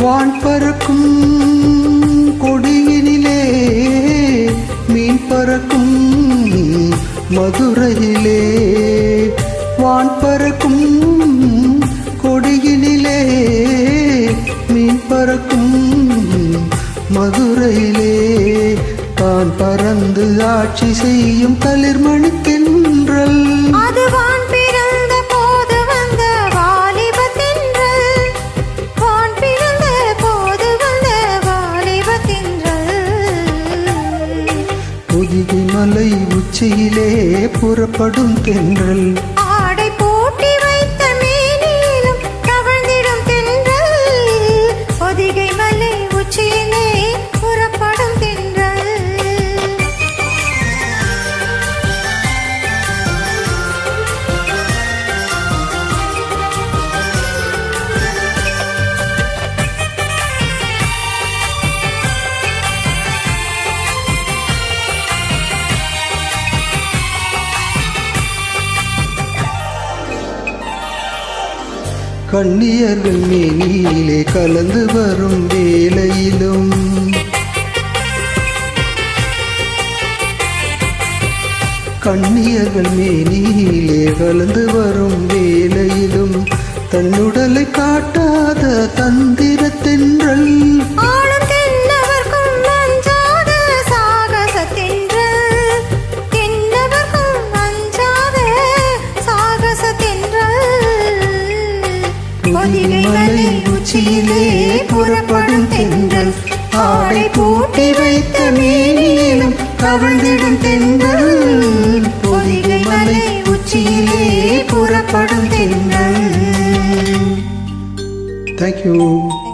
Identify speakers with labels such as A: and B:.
A: வான் பறக்கும் கொடியினிலே மீன் பறக்கும் மதுரையிலே. வான் பறக்கும் கொடியினிலே மீன் பறக்கும் மதுரையிலே. தான் பறந்து ஆட்சி செய்யும் களிர்மணி தென்றல். பொதிகை மலை உச்சியிலே புறப்படும் தென்றல்.
B: ஆடை போட்டி வைத்த மேனியிலும் தவழ்ந்திடும் தென்றல். பொதிகை மலை உச்சியிலே புறப்படும் தென்றல்.
A: கண்ணியர்கள் மேனியிலே கலந்து வரும் வேளையிலும் கண்ணியர்கள் மேனியிலே கலந்து வரும் வேளையிலும் தன்னுடலை காட்டாத தந்திர தென்றல்.
B: பொதிகை மலை உச்சியிலே புறப்படும் தென்றல். ஆடை பூட்டி வைத்த மேனியிலும் கவழ்ந்திடும் தென்றல். பொதிகை மலை உச்சியிலே புறப்படும் தென்றல்.
A: Thank you.